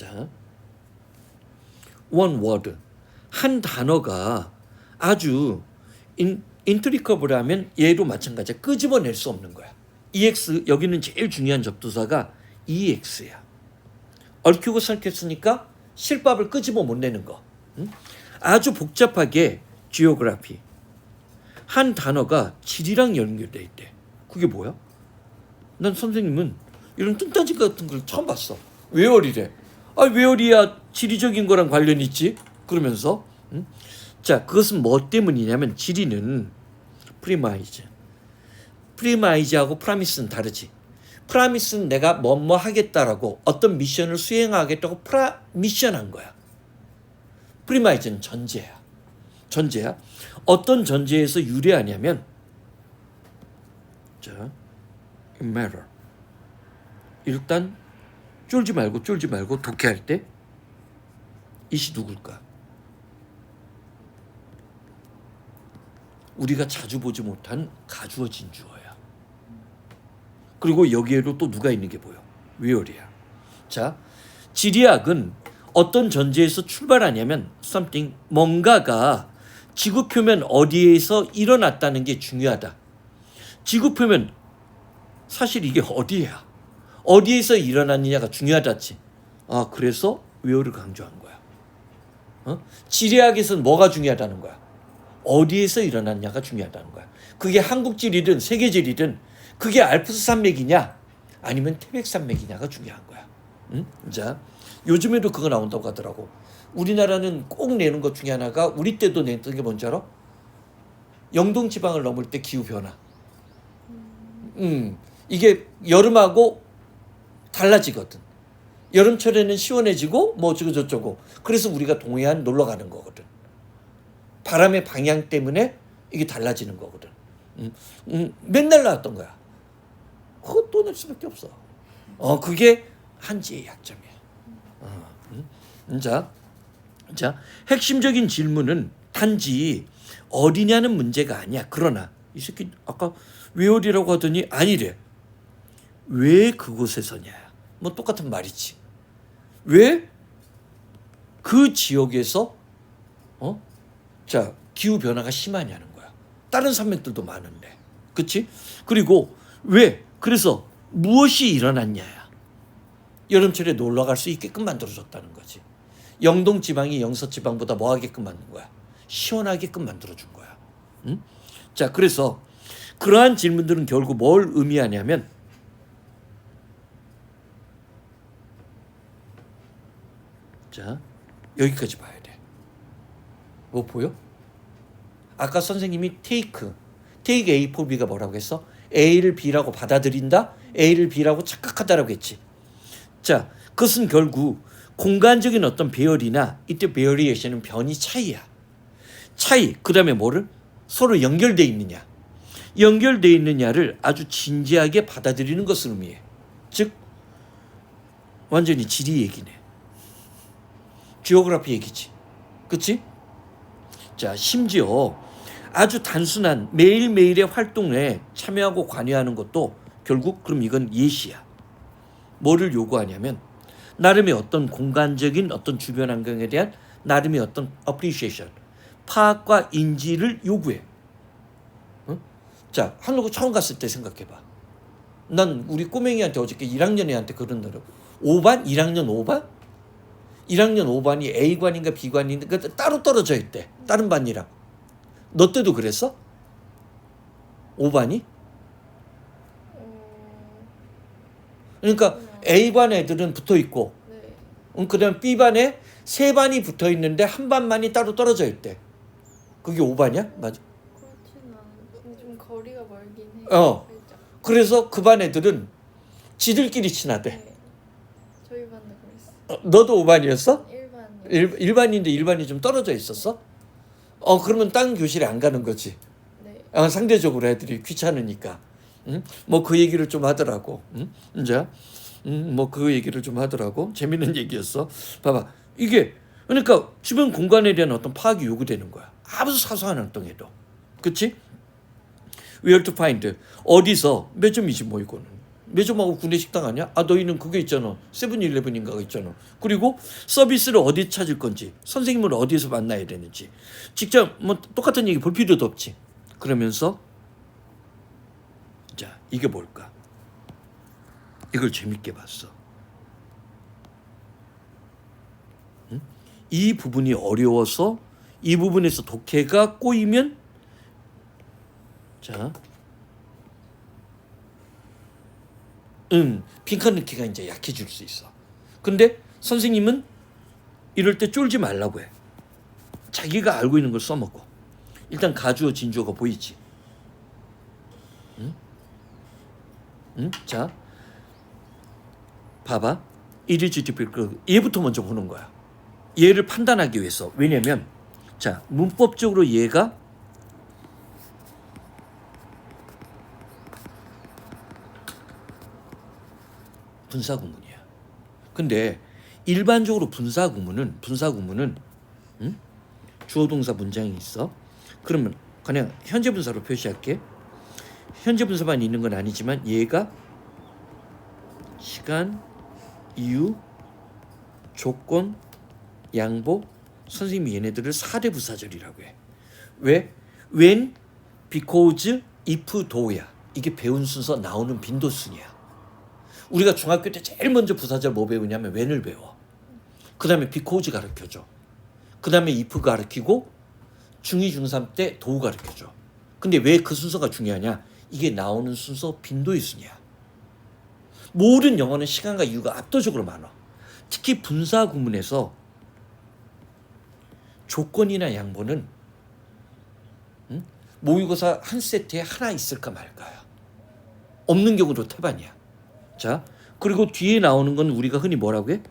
자, one word. 한 단어가 아주 인트리커블하면 얘도 마찬가지야. 끄집어낼 수 없는 거야. EX, 여기는 제일 중요한 접두사가 EX야. 얽히고 설켰으니까 실밥을 끄집어 못 내는 거. 아주 복잡하게 geography. 한 단어가 지리랑 연결돼 있대. 그게 뭐야? 난 선생님은 이런 뚱딴지 같은 걸 처음 봤어. 웨어리래. 아, 웨어리야 지리적인 거랑 관련이 있지? 그러면서 자, 그것은 뭐 때문이냐면 지리는 프리마이즈하고 프라미스는 다르지. 프라미스는 내가 뭐뭐 하겠다라고 어떤 미션을 수행하겠다고 미션한 거야. 프리마이즈는 전제야. 어떤 전제에서 유래하냐면 자, matter. 일단 쫄지 말고 독해할 때 이시 누굴까? 우리가 자주 보지 못한 가주어진 주어야. 그리고 여기에도 또 누가 있는 게 보여? where이야. 자, 지리학은 어떤 전제에서 출발하냐면 something, 뭔가가 지구 표면 어디에서 일어났다는 게 중요하다. 지구 표면 사실 이게 어디야? 어디에서 일어났느냐가 중요하다지. 아, 그래서 where를 강조한 거야. 지리학에서는 뭐가 중요하다는 거야? 어디에서 일어났냐가 중요하다는 거야. 그게 한국 지리든 세계 지리든 그게 알프스 산맥이냐 아니면 태백 산맥이냐가 중요한 거야. 자, 요즘에도 그거 나온다고 하더라고. 우리나라는 꼭 내는 것 중에 하나가 우리 때도 냈던 게 뭔지 알아? 영동 지방을 넘을 때 기후 변화. 이게 여름하고 달라지거든. 여름철에는 시원해지고 뭐 어쩌고 저쩌고. 그래서 우리가 동해안 놀러 가는 거거든. 바람의 방향 때문에 이게 달라지는 거거든. 맨날 나왔던 거야. 그거 또 낼 수밖에 없어. 그게 한지의 약점이야. 자, 핵심적인 질문은 단지 어디냐는 문제가 아니야. 그러나 이 새끼 아까 왜 어디라고 하더니 아니래. 왜 그곳에서냐. 뭐 똑같은 말이지. 왜 그 지역에서 자, 기후 변화가 심하냐는 거야. 다른 산맥들도 많은데. 그치? 그리고 왜? 그래서 무엇이 일어났냐야. 여름철에 놀러 갈 수 있게끔 만들어줬다는 거지. 영동 지방이 영서 지방보다 뭐 하게끔 만든 거야? 시원하게끔 만들어준 거야. 자, 그래서 그러한 질문들은 결국 뭘 의미하냐면 자, 여기까지 봐야 돼. 뭐 보여? 아까 선생님이 take A for B가 뭐라고 했어? A를 B라고 받아들인다? A를 B라고 착각하다라고 했지. 자, 그것은 결국 공간적인 어떤 배열이나 이때 베리에이션은 변이 차이야. 차이, 그 다음에 뭐를? 서로 연결되어 있느냐. 연결되어 있느냐를 아주 진지하게 받아들이는 것을 의미해. 즉 완전히 지리 얘기네. 지오그래피 얘기지. 그치? 자, 심지어 아주 단순한 매일매일의 활동에 참여하고 관여하는 것도 결국 그럼 이건 예시야. 뭐를 요구하냐면 나름의 어떤 공간적인 어떤 주변 환경에 대한 나름의 어떤 appreciation, 파악과 인지를 요구해. 자, 한국 처음 갔을 때 생각해봐. 난 우리 꼬맹이한테 어저께 1학년 애한테 그러더라고. 5반? 1학년 5반? 1학년 5반이 A관인가 B관인가 따로 떨어져 있대. 다른 반이랑. 너 때도 그랬어? 5반이? 그러니까 A반 애들은 붙어 있고 그다음 B반에 3반이 붙어 있는데 한 반만이 따로 떨어져 있대. 그게 5반이야? 맞아. 그렇진 않아. 좀 거리가 멀긴 해. 살짝. 그래서 그 반 애들은 지들끼리 친하대. 네. 저희 반도 그랬어. 너도 5반이었어? 1반이요. 일반인데 일반이 좀 떨어져 있었어? 그러면 다른 교실에 안 가는 거지. 네. 상대적으로 애들이 귀찮으니까. 뭐 그 얘기를 좀 하더라고. 이제 뭐 그 얘기를 좀 하더라고. 재밌는 얘기였어. 봐봐. 이게 그러니까 주변 공간에 대한 어떤 파악이 요구되는 거야. 아주 사소한 활동에도. 그치? Where to find. 어디서 몇 점이지 뭐 이거는. 매점하고 구내식당 아니야? 아 너희는 그게 있잖아. 세븐일레븐인가가 있잖아. 그리고 서비스를 어디 찾을 건지, 선생님을 어디에서 만나야 되는지, 직접 뭐 똑같은 얘기 볼 필요도 없지. 그러면서 자 이게 뭘까? 이걸 재밌게 봤어. 응? 이 부분이 어려워서 이 부분에서 독해가 꼬이면 자 빈칸 넣기가 이제 약해질 수 있어. 근데 선생님은 이럴 때 쫄지 말라고 해. 자기가 알고 있는 걸 써먹고. 일단 가주어 진주어가 보이지. 응? 응? 자, 봐봐. It is difficult. 얘부터 먼저 보는 거야. 얘를 판단하기 위해서. 왜냐면 자 문법적으로 얘가 분사구문이야. 근데 일반적으로 분사구문은 주어동사 문장이 있어. 그러면 그냥 현재 분사로 표시할게. 현재 분사만 있는 건 아니지만 얘가 시간, 이유, 조건, 양보, 선생님이 얘네들을 4대 부사절이라고 해. 왜? when, because, if, do야. 이게 배운 순서 나오는 빈도순이야. 우리가 중학교 때 제일 먼저 부사절 뭐 배우냐면 when을 배워. 그 다음에 because 가르쳐줘. 그 다음에 if 가르치고 중2, 중3 때 do 가르쳐줘. 근데 왜 그 순서가 중요하냐? 이게 나오는 순서 빈도의 순이야. 모든 영어는 시간과 이유가 압도적으로 많아. 특히 분사 구문에서 조건이나 양보는 모의고사 한 세트에 하나 있을까 말까야. 없는 경우도 태반이야. 자, 그리고 뒤에 나오는 건 우리가 흔히 뭐라고 해?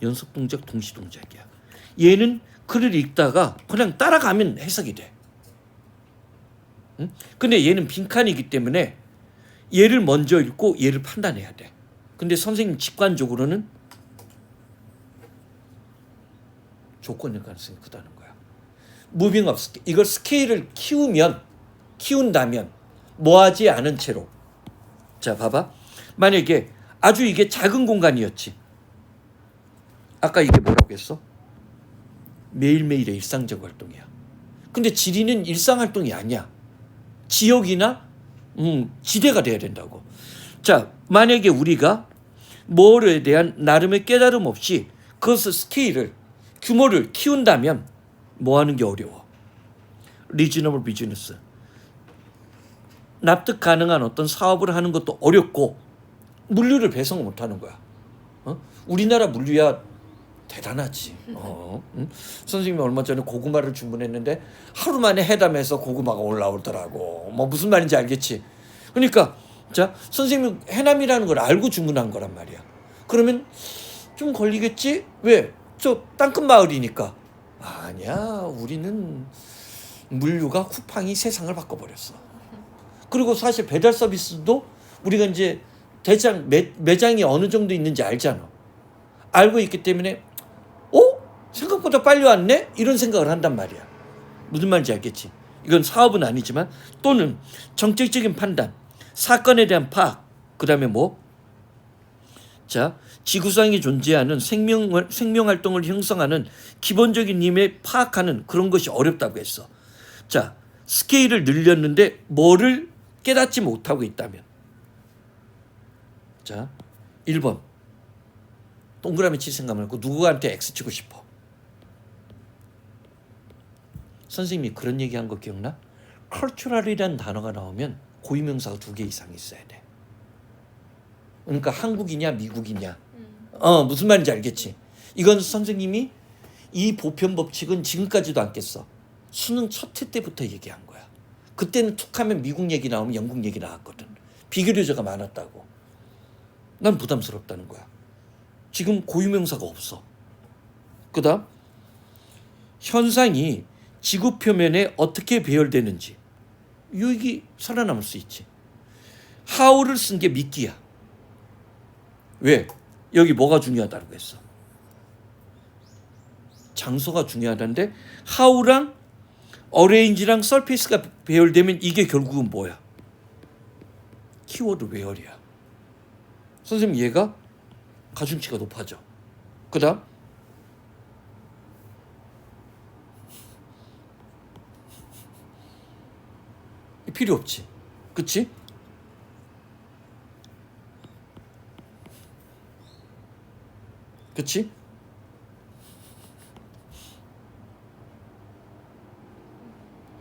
연속 동작, 동시 동작이야. 얘는 글을 읽다가 그냥 따라가면 해석이 돼. 응? 근데 얘는 빈칸이기 때문에 얘를 먼저 읽고 얘를 판단해야 돼. 근데 선생님 직관적으로는 조건일 가능성이 크다는 거야. 무빙 업 스케일. 이걸 스케일을 키운다면 뭐하지 않은 채로. 자, 봐봐. 만약에 아주 이게 작은 공간이었지. 아까 이게 뭐라고 했어? 매일매일의 일상적 활동이야. 근데 지리는 일상활동이 아니야. 지역이나 지대가 돼야 된다고. 자, 만약에 우리가 뭐에 대한 나름의 깨달음 없이 그것을 스케일을, 규모를 키운다면 뭐 하는 게 어려워? 리즈너블 비즈니스. 납득 가능한 어떤 사업을 하는 것도 어렵고 물류를 배송 못 하는 거야. 우리나라 물류야 대단하지. 선생님이 얼마 전에 고구마를 주문했는데 하루 만에 해담해서 고구마가 올라오더라고. 뭐 무슨 말인지 알겠지? 그러니까 자, 선생님이 해남이라는 걸 알고 주문한 거란 말이야. 그러면 좀 걸리겠지? 왜? 저 땅끝 마을이니까. 아니야, 우리는 물류가 쿠팡이 세상을 바꿔버렸어. 그리고 사실 배달 서비스도 우리가 이제 대장 매장이 어느 정도 있는지 알잖아. 알고 있기 때문에 생각보다 빨리 왔네? 이런 생각을 한단 말이야. 무슨 말인지 알겠지? 이건 사업은 아니지만 또는 정책적인 판단, 사건에 대한 파악, 그 다음에 뭐? 자, 지구상에 존재하는 생명활동을 형성하는 기본적인 힘에 파악하는 그런 것이 어렵다고 했어. 자, 스케일을 늘렸는데 뭐를 깨닫지 못하고 있다면. 자, 1번. 동그라미 칠 생각 말고 누구한테 X 치고 싶어. 선생님이 그런 얘기한 거 기억나? cultural이라는 단어가 나오면 고유명사가 2개 이상 있어야 돼. 그러니까 한국이냐 미국이냐. 무슨 말인지 알겠지? 이건 선생님이 이 보편 법칙은 지금까지도 안 깼어. 수능 첫 회 때부터 얘기한 거야. 그때는 툭 하면 미국 얘기 나오면 영국 얘기 나왔거든. 비교류저가 많았다고. 난 부담스럽다는 거야. 지금 고유명사가 없어. 그 다음 현상이 지구 표면에 어떻게 배열되는지 여기 살아남을 수 있지. how를 쓴 게 미끼야. 왜? 여기 뭐가 중요하다고 했어? 장소가 중요하다는데 how랑 어레인지랑 서페이스가 배열되면 이게 결국은 뭐야? 키워드 where이야. 선생님 얘가 가중치가 높아져. 그 다음 필요 없지. 그치? 그치?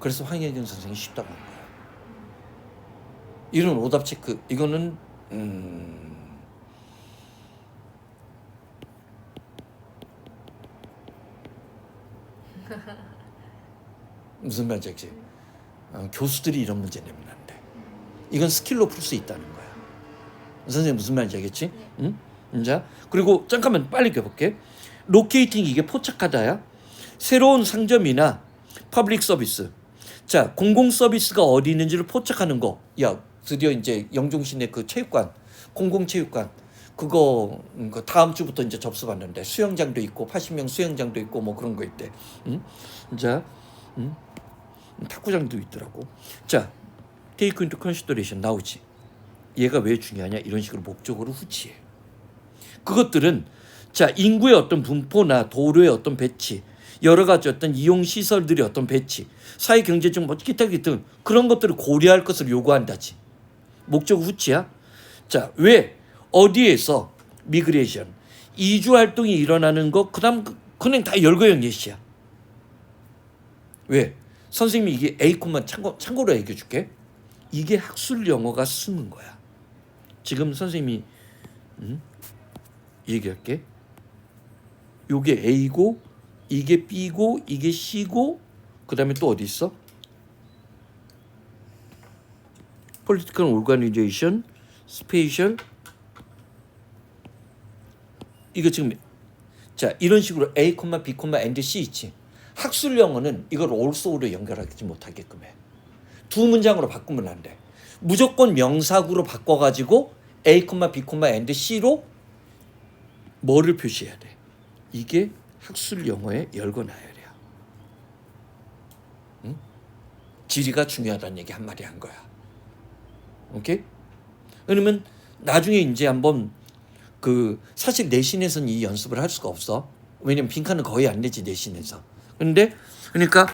그래서 황혜경 선생이 쉽다고 하는 거야. 이런 오답 체크, 이거는 무슨 말인지 알지? 교수들이 이런 문제 내면 안 돼. 이건 스킬로 풀 수 있다는 거야. 선생님 무슨 말인지 알겠지? 응? 자, 그리고 잠깐만 빨리 껴볼게. 로케이팅, 이게 포착하다야. 새로운 상점이나 퍼블릭 서비스. 자, 공공 서비스가 어디 있는지를 포착하는 거. 야, 드디어 이제 영종시내 그 체육관, 공공체육관 그거 다음 주부터 이제 접수받는데 수영장도 있고 80명 수영장도 있고 뭐 그런 거 있대. 응? 자, 탁구장도 있더라고. 자, take into consideration 나오지. 얘가 왜 중요하냐? 이런 식으로 목적어로 후치해. 그것들은 자, 인구의 어떤 분포나 도로의 어떤 배치, 여러 가지 어떤 이용 시설들의 어떤 배치, 사회 경제적 뭐 기타 등 그런 것들을 고려할 것을 요구한다지. 목적어 후치야. 자, 왜 어디에서 미그레이션 이주 활동이 일어나는 거 그다음 그냥 다 열거형 예시야. 왜? 선생님이 이게 A콤만 참고로 얘기해 줄게. 이게 학술 영어가 쓰는 거야. 지금 선생님이 얘기할게. 요게 A고 이게 B고 이게 C고 그다음에 또 어디 있어? Political Organization, Spatial. 이거 지금 자 이런 식으로 A, B, and C 있지. 학술 영어는 이걸 also로 연결하지 못하게끔 해. 두 문장으로 바꾸면 안 돼. 무조건 명사구로 바꿔가지고 A, B, and C로 뭐를 표시해야 돼. 이게 학술 영어의 열거나열이야. 응? 지리가 중요하다는 얘기 한 마디 한 거야. 오케이? 그러면 나중에 이제 한번 사실 내신에서는 이 연습을 할 수가 없어. 왜냐면 빈칸은 거의 안 내지 내신에서. 그런데 그러니까